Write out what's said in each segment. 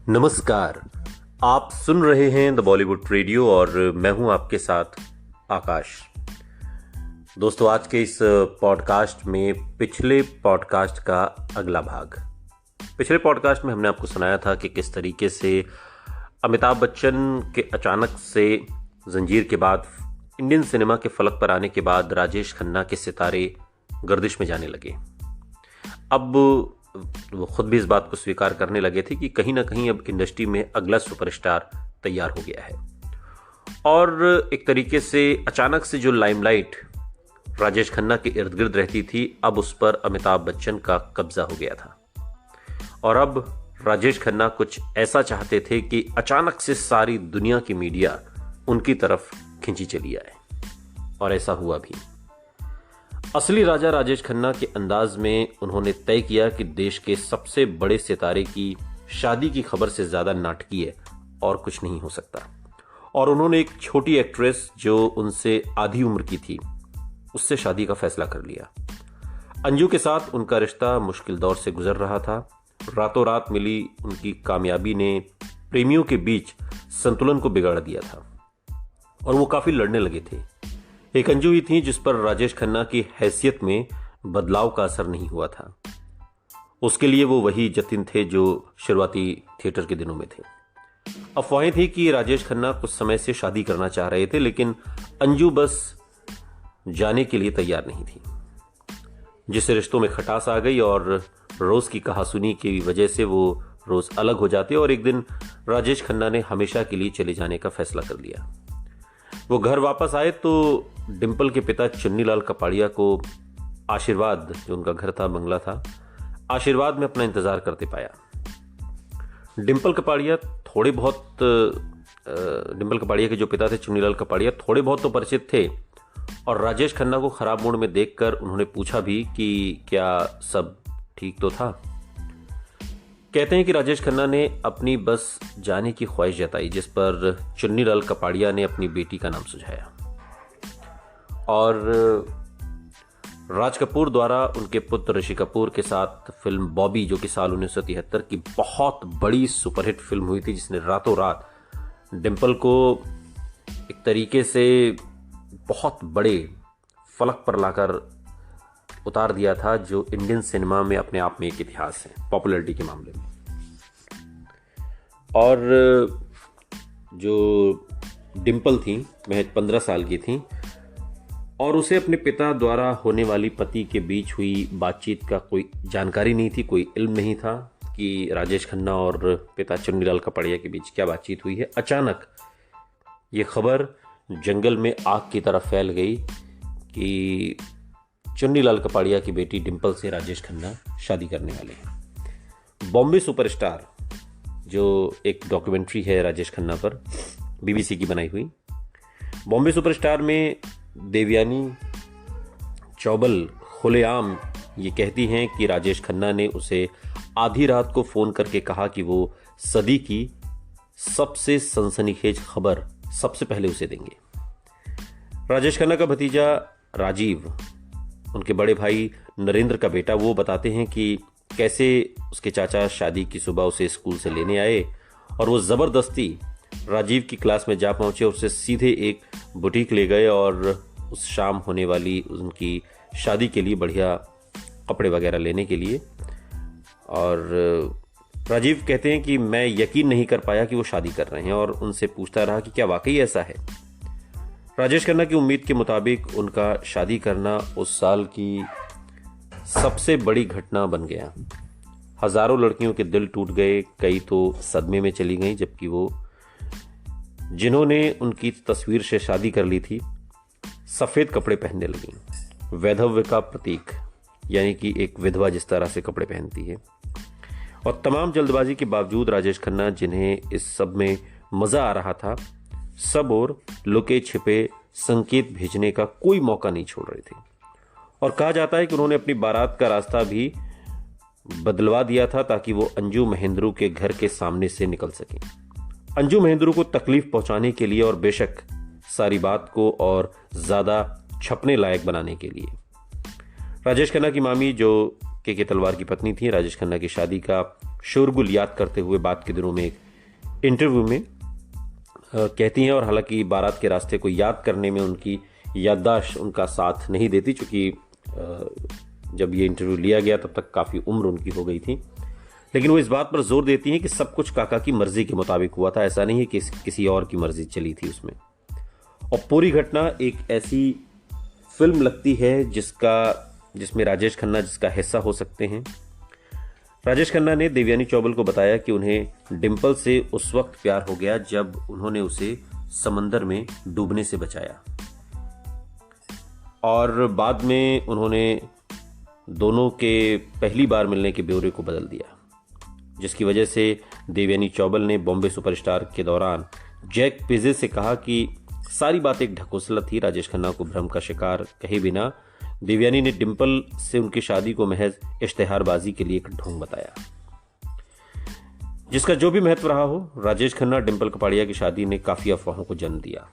नमस्कार। आप सुन रहे हैं द बॉलीवुड रेडियो और मैं हूं आपके साथ आकाश। दोस्तों, आज के इस पॉडकास्ट में पिछले पॉडकास्ट का अगला भाग। पिछले पॉडकास्ट में हमने आपको सुनाया था कि किस तरीके से अमिताभ बच्चन के अचानक से जंजीर के बाद इंडियन सिनेमा के फलक पर आने के बाद राजेश खन्ना के सितारे गर्दिश में जाने लगे। अब वो खुद भी इस बात को स्वीकार करने लगे थे कि कहीं ना कहीं अब इंडस्ट्री में अगला सुपरस्टार तैयार हो गया है। और एक तरीके से अचानक से जो लाइमलाइट राजेश खन्ना के इर्द गिर्द रहती थी, अब उस पर अमिताभ बच्चन का कब्जा हो गया था। और अब राजेश खन्ना कुछ ऐसा चाहते थे कि अचानक से सारी दुनिया की मीडिया उनकी तरफ खिंची चली आए, और ऐसा हुआ भी। असली राजा राजेश खन्ना के अंदाज में उन्होंने तय किया कि देश के सबसे बड़े सितारे की शादी की खबर से ज्यादा नाटकीय और कुछ नहीं हो सकता। और उन्होंने एक छोटी एक्ट्रेस जो उनसे आधी उम्र की थी, उससे शादी का फैसला कर लिया। अंजू के साथ उनका रिश्ता मुश्किल दौर से गुजर रहा था। रातों रात मिली उनकी कामयाबी ने प्रेमियों के बीच संतुलन को बिगाड़ दिया था और वो काफी लड़ने लगे थे। एक अंजू ही थी जिस पर राजेश खन्ना की हैसियत में बदलाव का असर नहीं हुआ था। उसके लिए वो वही जतिन थे जो शुरुआती थिएटर के दिनों में थे। अफवाहें थी कि राजेश खन्ना कुछ समय से शादी करना चाह रहे थे, लेकिन अंजू बस जाने के लिए तैयार नहीं थी, जिससे रिश्तों में खटास आ गई और रोज की कहासुनी की वजह से वो रोज अलग हो जाते और एक दिन राजेश खन्ना ने हमेशा के लिए चले जाने का फैसला कर लिया। वो घर वापस आए तो डिंपल के पिता चुन्नीलाल कपाड़िया को आशीर्वाद, जो उनका घर था, बंगला था, आशीर्वाद में अपना इंतजार करते पाया। डिंपल कपाड़िया के जो पिता थे चुन्नीलाल कपाड़िया थोड़े बहुत तो परिचित थे, और राजेश खन्ना को खराब मूड में देखकर उन्होंने पूछा भी कि क्या सब ठीक तो था। कहते हैं कि राजेश खन्ना ने अपनी बस जाने की ख्वाहिश जताई, जिस पर चुन्नीलाल कपाड़िया ने अपनी बेटी का नाम सुझाया। और राज कपूर द्वारा उनके पुत्र ऋषि कपूर के साथ फिल्म बॉबी, जो कि साल 1973 की बहुत बड़ी सुपरहिट फिल्म हुई थी, जिसने रातों रात डिंपल को एक तरीके से बहुत बड़े फलक पर लाकर उतार दिया था, जो इंडियन सिनेमा में अपने आप में एक इतिहास है पॉपुलैरिटी के मामले में। और जो डिंपल थी, महज 15 साल की थी, और उसे अपने पिता द्वारा होने वाली पति के बीच हुई बातचीत का कोई जानकारी नहीं थी, कोई इल्म नहीं था कि राजेश खन्ना और पिता चुन्नीलाल कपाड़िया के बीच क्या बातचीत हुई है। अचानक ये खबर जंगल में आग की तरह फैल गई कि चुन्नीलाल कपाड़िया की बेटी डिंपल से राजेश खन्ना शादी करने वाले हैं। बॉम्बे सुपरस्टार, जो एक डॉक्यूमेंट्री है राजेश खन्ना पर, बीबीसी की बनाई हुई। बॉम्बे सुपरस्टार में देवयानी चौबल खुलेआम ये कहती हैं कि राजेश खन्ना ने उसे आधी रात को फोन करके कहा कि वो सदी की सबसे सनसनीखेज खबर सबसे पहले उसे देंगे। राजेश खन्ना का भतीजा राजीव, उनके बड़े भाई नरेंद्र का बेटा, वो बताते हैं कि कैसे उसके चाचा शादी की सुबह उसे स्कूल से लेने आए और वो जबरदस्ती राजीव की क्लास में जा पहुंचे और उसे सीधे एक बुटीक ले गए और उस शाम होने वाली उनकी शादी के लिए बढ़िया कपड़े वगैरह लेने के लिए। और राजीव कहते हैं कि मैं यकीन नहीं कर पाया कि वो शादी कर रहे हैं और उनसे पूछता रहा कि क्या वाकई ऐसा है। राजेश खन्ना की उम्मीद के मुताबिक उनका शादी करना उस साल की सबसे बड़ी घटना बन गया। हजारों लड़कियों के दिल टूट गए, कई तो सदमे में चली गईं, जबकि वो जिन्होंने उनकी तस्वीर से शादी कर ली थी सफेद कपड़े पहनने लगी, वैधव्य का प्रतीक, यानी कि एक विधवा जिस तरह से कपड़े पहनती है। और तमाम जल्दबाजी के बावजूद राजेश खन्ना, जिन्हें इस सब में मजा आ रहा था, सब और लुके छिपे संकेत भेजने का कोई मौका नहीं छोड़ रहे थे। और कहा जाता है कि उन्होंने अपनी बारात का रास्ता भी बदलवा दिया था ताकि वो अंजू महेंद्रू के घर के सामने से निकल सके, अंजू महेंद्रू को तकलीफ पहुंचाने के लिए और बेशक सारी बात को और ज्यादा छपने लायक बनाने के लिए। राजेश खन्ना की मामी, जो के तलवार की पत्नी थी, राजेश खन्ना की शादी का शोरगुल याद करते हुए बात के दिनों में एक इंटरव्यू में कहती हैं। और हालांकि बारात के रास्ते को याद करने में उनकी याददाश्त उनका साथ नहीं देती, चूँकि जब ये इंटरव्यू लिया गया तब तक काफ़ी उम्र उनकी हो गई थी। लेकिन वो इस बात पर जोर देती हैं कि सब कुछ काका की मर्जी के मुताबिक हुआ था, ऐसा नहीं है कि किसी और की मर्जी चली थी उसमें। और पूरी घटना एक ऐसी फिल्म लगती है जिसमें राजेश खन्ना जिसका हिस्सा हो सकते हैं। राजेश खन्ना ने देवयानी चौबल को बताया कि उन्हें डिंपल से उस वक्त प्यार हो गया जब उन्होंने उसे समंदर में डूबने से बचाया, और बाद में उन्होंने दोनों के पहली बार मिलने के ब्यौरे को बदल दिया, जिसकी वजह से देवयानी चौबल ने बॉम्बे सुपरस्टार के दौरान जैक पेजे से कहा कि सारी बात एक ढकोसला थी। राजेश खन्ना को भ्रम का शिकार कहे बिना देवयानी ने डिंपल से उनकी शादी को महज इश्तेहारबाजी के लिए एक ढोंग बताया। जिसका जो भी महत्व रहा हो, राजेश खन्ना डिंपल कपाड़िया की शादी ने काफी अफवाहों को जन्म दिया,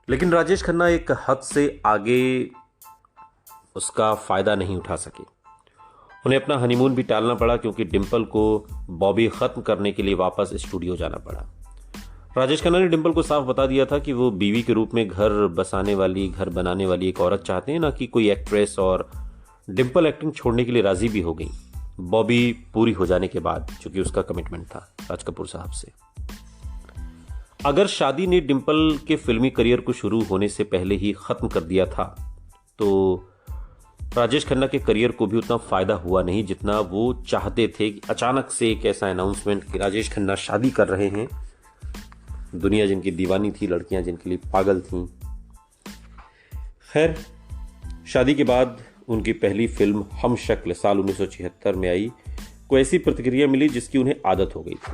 लेकिन राजेश खन्ना एक हद से आगे उसका फायदा नहीं उठा सके। उन्हें अपना हनीमून भी टालना पड़ा क्योंकि डिंपल को बॉबी खत्म करने के लिए वापस स्टूडियो जाना पड़ा। राजेश खन्ना ने डिंपल को साफ बता दिया था कि वो बीवी के रूप में घर बनाने वाली एक औरत चाहते हैं, ना कि कोई एक्ट्रेस, और डिंपल एक्टिंग छोड़ने के लिए राजी भी हो गई बॉबी पूरी हो जाने के बाद, चूंकि उसका कमिटमेंट था राज कपूर साहब से। अगर शादी ने डिंपल के फिल्मी करियर को शुरू होने से पहले ही खत्म कर दिया था तो राजेश खन्ना के करियर को भी उतना फायदा हुआ नहीं जितना वो चाहते थे। कि अचानक से एक ऐसा अनाउंसमेंट कि राजेश खन्ना शादी कर रहे हैं, दुनिया जिनकी दीवानी थी, लड़कियां जिनके लिए पागल थीं। खैर, शादी के बाद उनकी पहली फिल्म हम शक्ल साल 1976 में आई, को ऐसी प्रतिक्रिया मिली जिसकी उन्हें आदत हो गई थी।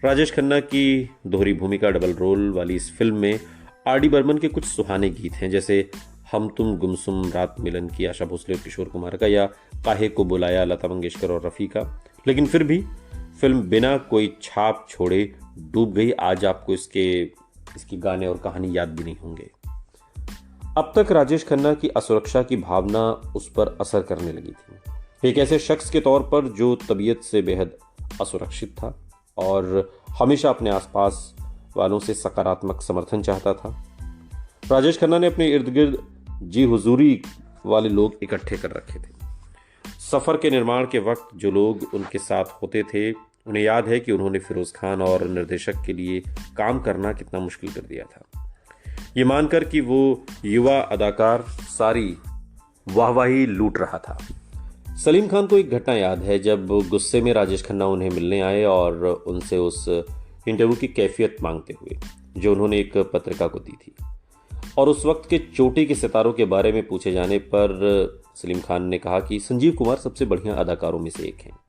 राजेश खन्ना की दोहरी भूमिका, डबल रोल वाली इस फिल्म में आर डी बर्मन के कुछ सुहाने गीत हैं, जैसे हम तुम गुमसुम रात मिलन की आशा भोसले और किशोर कुमार का, या काहे को बुलाया लता मंगेशकर और रफ़ी का। लेकिन फिर भी फिल्म बिना कोई छाप छोड़े डूब गई। आज आपको इसकी गाने और कहानी याद भी नहीं होंगे। अब तक राजेश खन्ना की असुरक्षा की भावना उस पर असर करने लगी थी, एक ऐसे शख्स के तौर पर जो तबीयत से बेहद असुरक्षित था और हमेशा अपने आसपास वालों से सकारात्मक समर्थन चाहता था। राजेश खन्ना ने अपने इर्द गिर्द जी हुजूरी वाले लोग इकट्ठे कर रखे थे। सफर के निर्माण के वक्त जो लोग उनके साथ होते थे, उन्हें याद है कि उन्होंने फिरोज खान और निर्देशक के लिए काम करना कितना मुश्किल कर दिया था, ये मानकर कि वो युवा अदाकार सारी वाहवाही लूट रहा था। सलीम खान को एक घटना याद है जब गुस्से में राजेश खन्ना उन्हें मिलने आए और उनसे उस इंटरव्यू की कैफियत मांगते हुए जो उन्होंने एक पत्रिका को दी थी, और उस वक्त के चोटी के सितारों के बारे में पूछे जाने पर सलीम खान ने कहा कि संजीव कुमार सबसे बढ़िया अदाकारों में से एक हैं।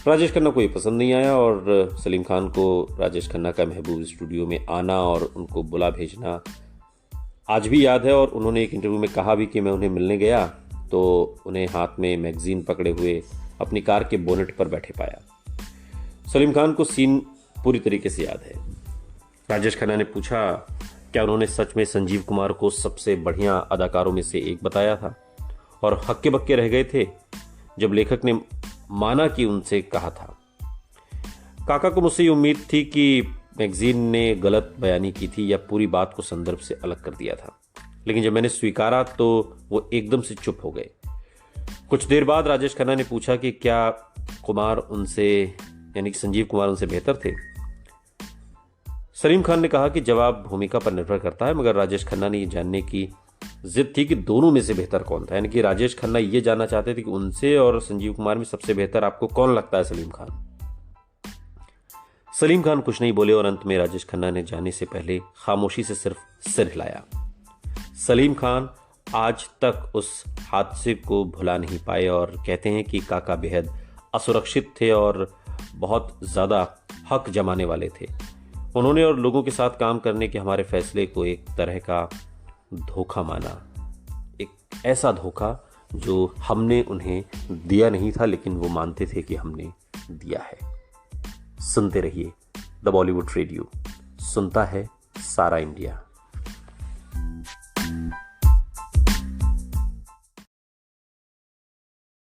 राजेश खन्ना को ये पसंद नहीं आया और सलीम खान को राजेश खन्ना का महबूब स्टूडियो में आना और उनको बुला भेजना आज भी याद है। और उन्होंने एक इंटरव्यू में कहा भी कि मैं उन्हें मिलने गया तो उन्हें हाथ में मैगजीन पकड़े हुए अपनी कार के बोनेट पर बैठे पाया। सलीम खान को सीन पूरी तरीके से याद है। राजेश खन्ना ने पूछा क्या उन्होंने सच में संजीव कुमार को सबसे बढ़िया अदाकारों में से एक बताया था, और हक्के बक्के रह गए थे जब लेखक ने माना कि उनसे कहा था। काका को मुझसे ये उम्मीद थी कि मैगजीन ने गलत बयानी की थी या पूरी बात को संदर्भ से अलग कर दिया था, लेकिन जब मैंने स्वीकारा तो वो एकदम से चुप हो गए। कुछ देर बाद राजेश खन्ना ने पूछा कि क्या कुमार उनसे, यानी कि संजीव कुमार उनसे बेहतर थे। सलीम खान ने कहा कि जवाब भूमिका पर निर्भर करता है, मगर राजेश खन्ना ने ये जानने की जिद थी कि दोनों में से बेहतर कौन था, यानी कि राजेश खन्ना ये जानना चाहते थे कि उनसे और संजीव कुमार में सबसे बेहतर आपको कौन लगता है। सलीम खान कुछ नहीं बोले और अंत में राजेश खन्ना ने जाने से पहले खामोशी से सिर्फ सिर हिलाया। सलीम खान आज तक उस हादसे को भुला नहीं पाए और कहते हैं कि काका बेहद असुरक्षित थे और बहुत ज़्यादा हक जमाने वाले थे। उन्होंने और लोगों के साथ काम करने के हमारे फैसले को एक तरह का धोखा माना, एक ऐसा धोखा जो हमने उन्हें दिया नहीं था, लेकिन वो मानते थे कि हमने दिया है। सुनते रहिए द बॉलीवुड रेडियो, सुनता है सारा इंडिया।